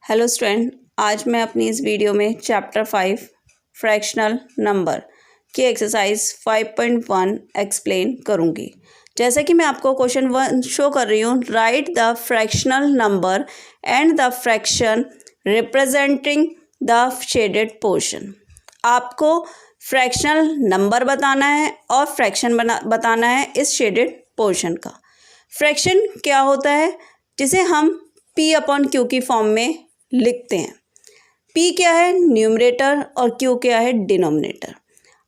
Hello student, आज मैं अपनी इस वीडियो में चैप्टर 5 फ्रैक्शनल नंबर की एक्सरसाइज 5.1 एक्सप्लेन करूँगी। जैसे कि मैं आपको क्वेश्चन 1 शो कर रही हूँ, right the fractional number and the fraction representing the shaded portion. आपको फ्रैक्शनल नंबर बताना है और फ्रैक्शन बताना है इस शेडेड पोर्शन का। फ्रैक्शन क्या होता है, जिसे हम P अपॉन Q की फॉर्म में लिखते हैं। P क्या है, न्यूमरेटर, और Q क्या है, डिनोमिनेटर।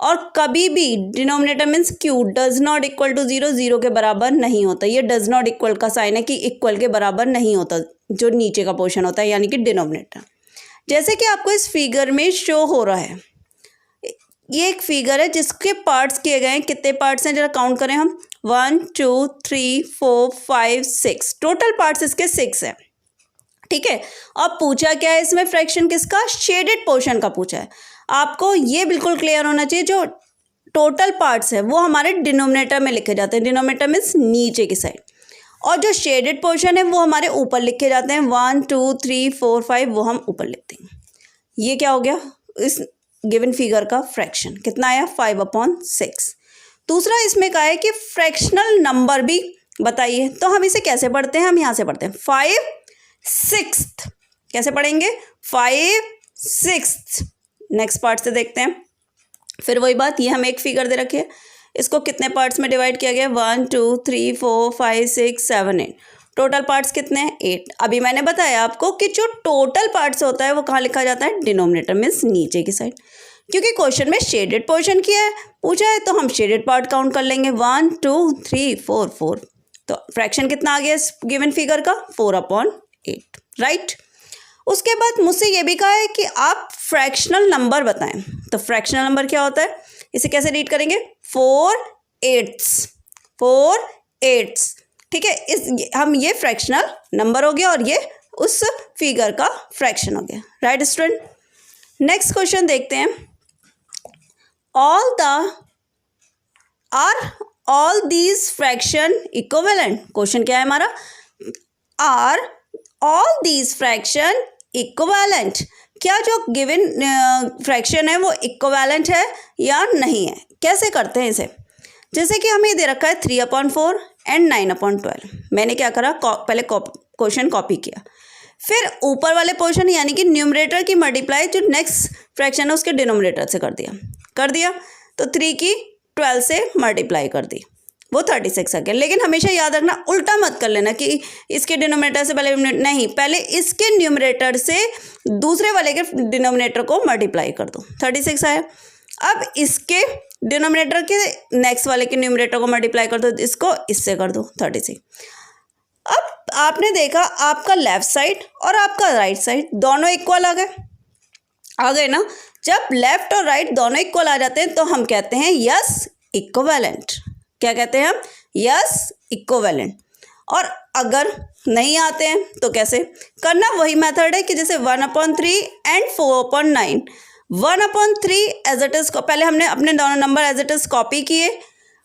और कभी भी denominator means Q does not equal to 0, 0 के बराबर नहीं होता। ये डज नॉट इक्वल का साइन है कि इक्वल के बराबर नहीं होता जो नीचे का पोर्शन होता है, यानी कि डिनोमिनेटर। जैसे कि आपको इस फिगर में शो हो रहा है, ये एक फिगर है जिसके पार्ट्स किए गए हैं। कितने पार्ट्स हैं जरा काउंट करें हम, 1 2 3 4 5 6, टोटल पार्ट्स इसके 6 है। ठीक है, अब पूछा क्या है इसमें, फ्रैक्शन किसका, शेडेड पोर्शन का पूछा है। आपको ये बिल्कुल क्लियर होना चाहिए, जो टोटल पार्ट्स है वो हमारे डिनोमिनेटर में लिखे जाते हैं। डिनोमिनेटर मीन्स नीचे की साइड, और जो शेडेड पोर्शन है वो हमारे ऊपर लिखे जाते हैं। 1 2 3 4 5 वो हम ऊपर लिखते हैं। ये क्या हो गया, इस गिवन फिगर का फ्रैक्शन कितना आया, 5/6। दूसरा इसमें कहा है कि फ्रैक्शनल नंबर भी बताइए। तो हम इसे कैसे पढ़ते हैं, हम यहाँ से पढ़ते हैं 5/6। कैसे पढ़ेंगे, 5/6। नेक्स्ट पार्ट से देखते हैं। फिर वही बात, ये हमें एक फिगर दे रखी है, इसको कितने पार्ट्स में डिवाइड किया गया, 1 2 3 4 5 6 7 8। टोटल पार्ट्स कितने हैं, 8। अभी मैंने बताया आपको कि जो टोटल पार्ट्स होता है वो कहाँ लिखा जाता है, डिनोमिनेटर मीन्स नीचे की साइड। क्योंकि क्वेश्चन में शेडेड पोर्शन किया है, पूछा है, तो हम शेडेड पार्ट काउंट कर लेंगे, 1 2 3 4 4। तो फ्रैक्शन कितना आ गया इस गिवन फिगर का, 4/8, राइट। उसके बाद मुझसे ये भी कहा है कि आप फ्रैक्शनल नंबर बताएं। तो फ्रैक्शनल नंबर क्या होता है, इसे कैसे रीड करेंगे, 4/8, 4/8। ठीक है, हम ये फ्रैक्शनल नंबर हो गया और ये उस फिगर का फ्रैक्शन हो गया, राइट स्टूडेंट। नेक्स्ट क्वेश्चन देखते हैं। All these fraction equivalent. Question क्या है हमारा, are all these fraction equivalent. क्या जो गिवन फ्रैक्शन है वो इक्विवेलेंट है या नहीं है। कैसे करते हैं इसे, जैसे कि हमें दे रखा है 3/4 एंड 9/12। मैंने क्या करा, पहले क्वेश्चन कॉपी किया, फिर ऊपर वाले पोर्शन यानी कि न्यूमरेटर की मल्टीप्लाई जो नेक्स्ट फ्रैक्शन है उसके डिनोमिनेटर से कर दिया। तो 3 की 12 से मल्टीप्लाई कर दी, वो 36 आ गया। लेकिन हमेशा याद रखना, उल्टा मत कर लेना कि इसके डिनोमिनेटर से पहले नहीं, पहले इसके न्यूमरेटर से दूसरे वाले के डिनोमिनेटर को मल्टीप्लाई कर दो, 36 आया। अब इसके डिनोमिनेटर के नेक्स्ट वाले के न्यूमरेटर को मल्टीप्लाई कर दो, इसको इससे कर दो, 36। अब आपने देखा आपका लेफ्ट साइड और आपका राइट साइड दोनों इक्वल आ गए ना। जब लेफ्ट और राइट दोनों इक्वल आ जाते हैं तो हम कहते हैं यस इक्विवेलेंट। क्या कहते हैं हम, यस इक्विवेलेंट। और अगर नहीं आते हैं तो कैसे करना, वही मेथड है कि जैसे 1/3 एंड 4/9। 1/3 एज इट इज, पहले हमने अपने दोनों number as it is copy किए।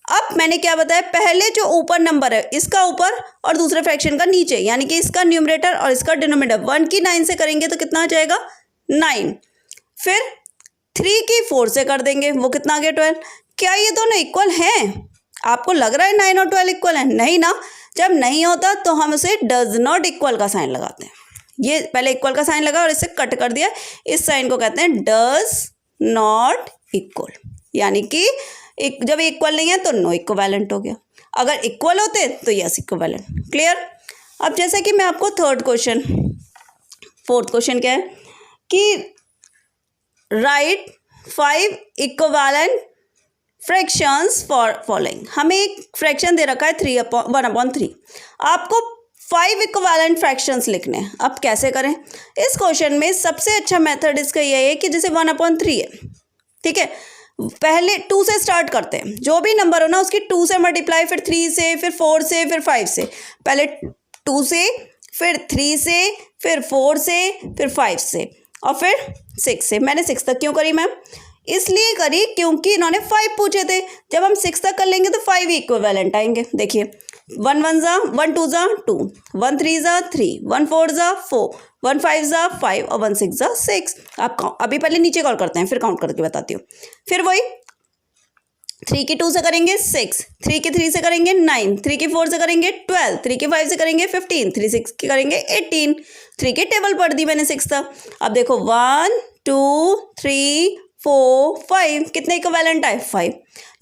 अब मैंने क्या बताया, पहले जो ऊपर नंबर है इसका ऊपर और दूसरे फ्रैक्शन का नीचे, यानी कि इसका न्यूमरेटर और इसका डिनोमिनेटर। 1 की 9 से करेंगे तो कितना आ जाएगा, 9। फिर 3 की 4 से कर देंगे, वो कितना आ गया, 12। क्या ये दोनों इक्वल हैं, आपको लग रहा है 9 और 12 इक्वल है, नहीं ना। जब नहीं होता तो हम उसे डज नॉट इक्वल का साइन लगाते हैं। ये पहले इक्वल का साइन लगा और इसे कट कर दिया, इस साइन को कहते हैं डज नॉट इक्वल। यानी कि जब इक्वल नहीं है तो नो इक्विवेलेंट हो गया, अगर इक्वल होते तो यस इक्विवेलेंट। क्लियर। अब जैसे कि मैं आपको फोर्थ क्वेश्चन क्या है कि right 5 equivalent fractions for following. हमें एक फ्रैक्शन दे रखा है 1/3। आपको 5 इक्विवेलेंट फ्रैक्शंस लिखने हैं। अब कैसे करें, इस क्वेश्चन में सबसे अच्छा मेथड इसका ये है कि जैसे 1/3 है, ठीक है, पहले 2 से स्टार्ट करते हैं। जो भी नंबर हो ना उसकी 2 से मल्टीप्लाई, फिर 3 से, फिर 4 से, फिर 5 से। पहले 2 से, फिर 3 से, फिर 4 से, फिर 5 से, और फिर 6 से। मैंने 6 तक क्यों करी मैम, इसलिए करी क्योंकि इन्होंने 5 पूछे थे। जब हम 6 तक कर लेंगे तो 5 इक्विवेलेंट आएंगे। देखिए 1 1 जा 1 2 जा 2, 1 3 जा 3, 1 4 जा 4, 1 5 जा 5 और 1 6 जा 6। आप अभी पहले नीचे कॉल करते हैं, फिर काउंट करके बताती हूँ। फिर वही 3 की 2 से करेंगे 6, 3 की 3 से करेंगे 9, 3 की 4 से करेंगे 12, 3 की 5 से करेंगे 15, 3 6 की करेंगे 18। 3 की टेबल पढ़ दी मैंने 6 तक। अब देखो 1 2 3 4 5 कितने इक्विवेलेंट आए? 5।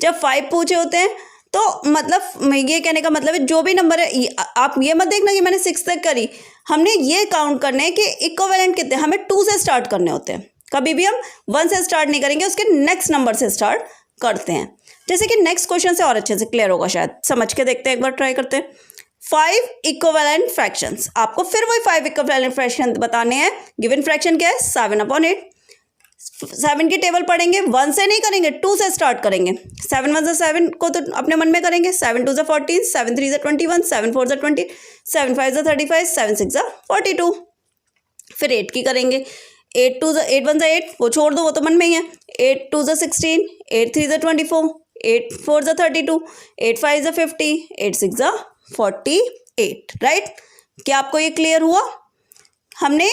जब 5 पूछे होते हैं तो मतलब ये कहने का मतलब है जो भी नंबर है, आप ये मत देखना कि मैंने 6 तक करी, हमने ये काउंट करने हैं कि इक्विवेलेंट कितने, हमें 2 से स्टार्ट करने होते हैं। कभी भी हम 1 से स्टार्ट नहीं करेंगे, उसके नेक्स्ट नंबर से स्टार्ट करते हैं। जैसे कि नेक्स्ट क्वेश्चन से और अच्छे से क्लियर होगा, शायद समझ के देखते हैं, एक बार ट्राई करते हैं। 5 इक्विवेलेंट फ्रैक्शंस, आपको फिर वही 5 इक्विवेलेंट फ्रैक्शन बताने हैं। गिवन फ्रैक्शन क्या है? 7/8। 7 की टेबल पढ़ेंगे, 1 से नहीं करेंगे, 2 से स्टार्ट करेंगे। 7 1 जा 7 को तो अपने मन में करेंगे। 7 2 जा 14, 7 3 जा 21, 7 4 जा 20, 7 5 जा 35, 7 6 जा 42। फिर 8 की करेंगे। 8 1 जा 8, वो छोड़ दो, वो तो मन में ही है। 8 2 जा 16, 8 3 जा 24, 8 4 जा 32, 8 5 जा 50, 8 6 जा 48। राइट? क्या आपको ये क्लियर हुआ? हमने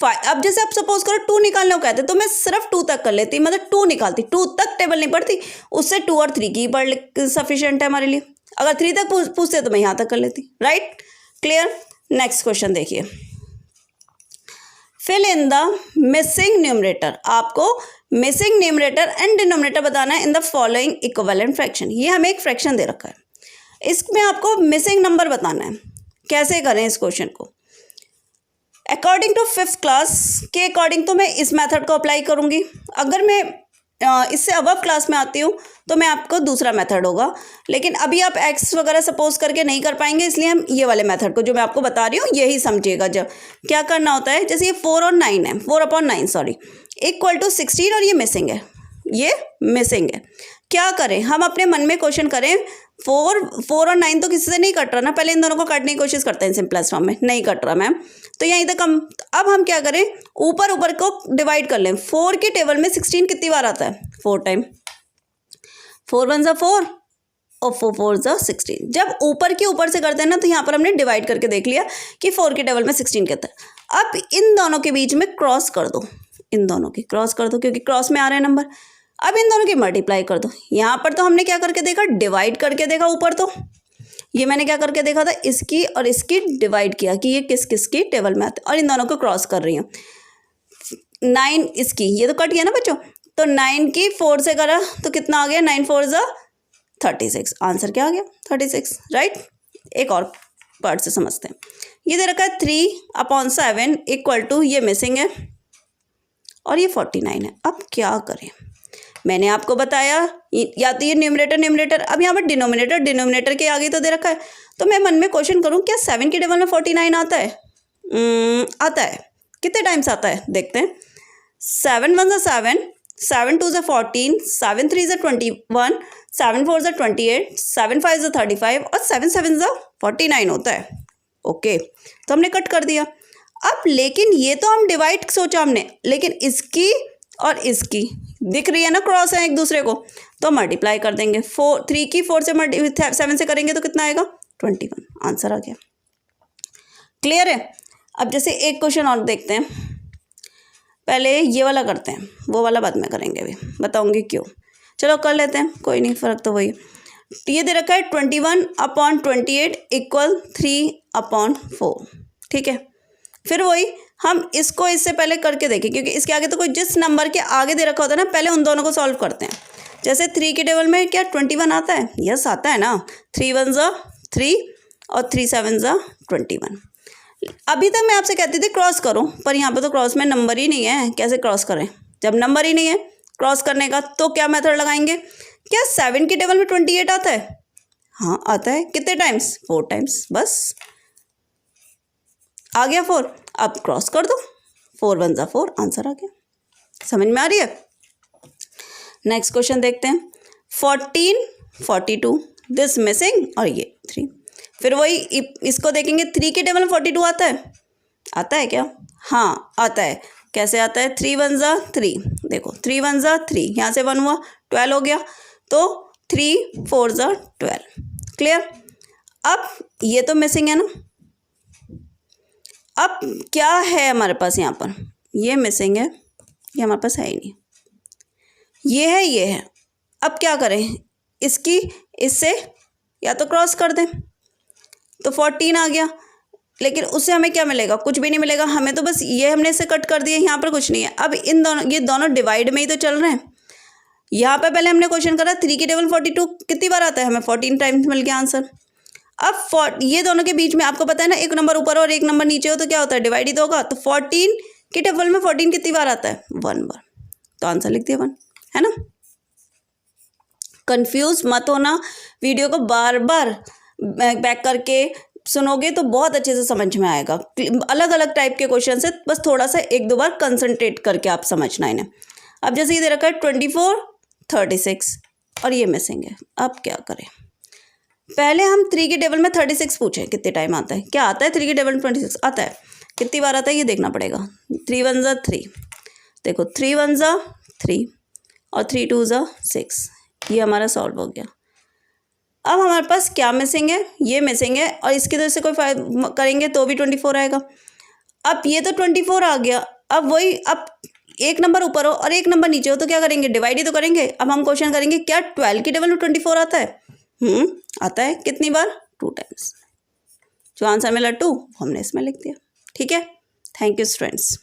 अब जैसे आप सपोज करो 2 निकालने को कहते तो मैं सिर्फ 2 तक कर लेती, मतलब 2 निकालती, 2 तक टेबल नहीं पढ़ती, उससे 2 और 3 की पढ़ सफिशिएंट है हमारे लिए। अगर 3 तक पूछते तो मैं यहाँ तक कर लेती। राइट? क्लियर? नेक्स्ट क्वेश्चन देखिए, fill in the missing numerator. आपको मिसिंग न्यूमरेटर एंड डिनोमिनेटर बताना है in the following equivalent fraction. ये हमें एक फ्रैक्शन दे रखा है, इसमें आपको मिसिंग नंबर बताना है। कैसे करें इस क्वेश्चन को? अकॉर्डिंग टू 5th क्लास के अकॉर्डिंग तो मैं इस मेथड को अप्लाई करूँगी। अगर मैं इससे अबव क्लास में आती हूँ तो मैं आपको दूसरा मेथड होगा, लेकिन अभी आप एक्स वगैरह सपोज करके नहीं कर पाएंगे, इसलिए हम ये वाले मेथड को जो मैं आपको बता रही हूँ यही समझिएगा। जब क्या करना होता है, जैसे ये 4 और 9 है, 4/9 सॉरी, इक्वल टू 16 और ये मिसिंग है, ये मिसिंग है। क्या करें हम? अपने मन में क्वेश्चन करें। 4 और 9 तो किसी से नहीं कट रहा ना, पहले इन दोनों को काटने की कोशिश करते हैं सिंपलेस्ट फॉर्म में, नहीं कट रहा मैम, तो यहीं तक हम। अब हम क्या करें, ऊपर को डिवाइड कर लें। 4 की टेबल में 16 कितनी बार आता है? 4 टाइम। 4 1 जा 4 और 4 4 जा 16। जब ऊपर के ऊपर से करते हैं ना, तो यहाँ पर हमने डिवाइड करके देख लिया कि 4 की टेबल में 16 कितना है। अब इन दोनों के बीच में क्रॉस कर दो, इन दोनों की क्रॉस कर दो, क्योंकि क्रॉस में आ रहे हैं नंबर। अब इन दोनों की मल्टीप्लाई कर दो। यहाँ पर तो हमने क्या करके देखा, डिवाइड करके देखा। ऊपर तो ये मैंने क्या करके देखा था, इसकी और इसकी डिवाइड किया कि ये किस किस की टेबल में आते, और इन दोनों को क्रॉस कर रही हूँ। 9 इसकी, ये तो कट गया ना बच्चों, तो 9 की 4 से करा तो कितना आ गया? 9 4 जा 36। आंसर क्या आ गया? 36। राइट? एक और पार्ट से समझते हैं। ये दे रखा है 3/7 इक्वल टू, ये मिसिंग है और ये 49 है। अब क्या करें? मैंने आपको बताया या तो ये न्यूमरेटर, अब यहाँ पर डिनोमिनेटर के आगे तो दे रखा है, तो मैं मन में क्वेश्चन करूँ, क्या 7 की टेबल में 49 आता है? आता है। कितने टाइम्स आता है देखते हैं। 7 1 जा 7, 7 2 जा 14, 7 3 जा 21, 7 4 जा 28, 7 5 जा 35 और 7 7 जा 49 होता है। ओके, तो हमने कट कर दिया। अब लेकिन ये तो हम डिवाइड सोचा हमने, लेकिन इसकी और इसकी दिख रही है ना, क्रॉस है एक दूसरे को, तो मल्टीप्लाई कर देंगे। 3 की 4 से 7 से करेंगे तो कितना आएगा? 21। आंसर आ गया। क्लियर है? अब जैसे एक क्वेश्चन और देखते हैं, पहले ये वाला करते हैं, वो वाला बाद में करेंगे, अभी बताऊंगी क्यों। चलो कर लेते हैं, कोई नहीं, फ़र्क तो वही। ये दे रखा है 21/28 इक्वल 3/4। ठीक है, फिर वही हम इसको इससे पहले करके देखें, क्योंकि इसके आगे तो कोई जिस नंबर के आगे दे रखा होता है ना, पहले उन दोनों को सॉल्व करते हैं। जैसे 3 की टेबल में क्या 21 आता है? यस आता है ना। 3 1 जा 3 और 3 7 जा 21। अभी तक मैं आपसे कहती थी क्रॉस करो, पर यहाँ पे तो क्रॉस में नंबर ही नहीं है, कैसे क्रॉस करें? जब नंबर ही नहीं है क्रॉस करने का, तो क्या मेथड लगाएंगे? क्या 7 की टेबल में 28 आता है? हाँ आता है। कितने टाइम्स? 4 टाइम्स। बस आ गया 4। अब क्रॉस कर दो, 4 1 जा 4, आंसर आ गया। समझ में आ रही है? नेक्स्ट क्वेश्चन देखते हैं। 14 42 दिस मिसिंग और ये 3। फिर वही इसको देखेंगे। 3 की टेबल में 42 आता है? आता है क्या? हाँ आता है। कैसे आता है, 3 1 ज़ा 3, देखो 3 1 ज़ा 3, यहाँ से 1 हुआ 12 हो गया, तो 3 4 ज़ा 12। क्लियर। अब ये तो मिसिंग है ना, अब क्या है हमारे पास यहाँ पर, ये मिसिंग है, ये हमारे पास है ही नहीं, ये है ये है। अब क्या करें, इसकी इससे या तो क्रॉस कर दें, तो 14 आ गया, लेकिन उससे हमें क्या मिलेगा, कुछ भी नहीं मिलेगा हमें, तो बस ये हमने इसे कट कर दिया, यहाँ पर कुछ नहीं है। अब इन दोनों, ये दोनों डिवाइड में ही तो चल रहे हैं। यहाँ पर पहले हमने क्वेश्चन करा 3 की टेबल 42 कितनी बार आता है, हमें 14 टाइम्स मिल गया आंसर। अब ये दोनों के बीच में आपको पता है ना, एक नंबर ऊपर और एक नंबर नीचे हो तो क्या होता है, डिवाइड ही तो होगा। तो 14 की टेबल में 14 कितनी बार आता है, 1 बार, तो आंसर लिख दिया 1, है ना। कंफ्यूज मत होना, वीडियो को बार बार बैक करके सुनोगे तो बहुत अच्छे से समझ में आएगा। अलग अलग टाइप के क्वेश्चन से बस थोड़ा सा 1-2 बार कंसंट्रेट करके आप समझना इन्हें। अब जैसे ये दे रखा है 24 36 और ये मिसिंग है, अब क्या करें। पहले हम 3 की टेबल में 36 पूछें कितने टाइम आता है, क्या आता है 3 की टेबल में 26 आता है, कितनी बार आता है ये देखना पड़ेगा। 3 1 ज़ा 3, देखो 3 1 ज़ा 3 और 3 2 ज़ा 6, ये हमारा सॉल्व हो गया। अब हमारे पास क्या मिसिंग है, ये मिसिंग है, और इसकी तरफ से कोई करेंगे तो भी 24 आएगा। अब ये तो 24 आ गया, अब वही, अब एक नंबर ऊपर हो और एक नंबर नीचे हो तो क्या करेंगे, डिवाइड ही तो करेंगे। अब हम क्वेश्चन करेंगे क्या 12 की टेबल में 24 आता है, आता है, कितनी बार, 2 टाइम्स। जो आंसर मिला 2 हमने इसमें लिख दिया। ठीक है, थैंक यू स्टूडेंट्स।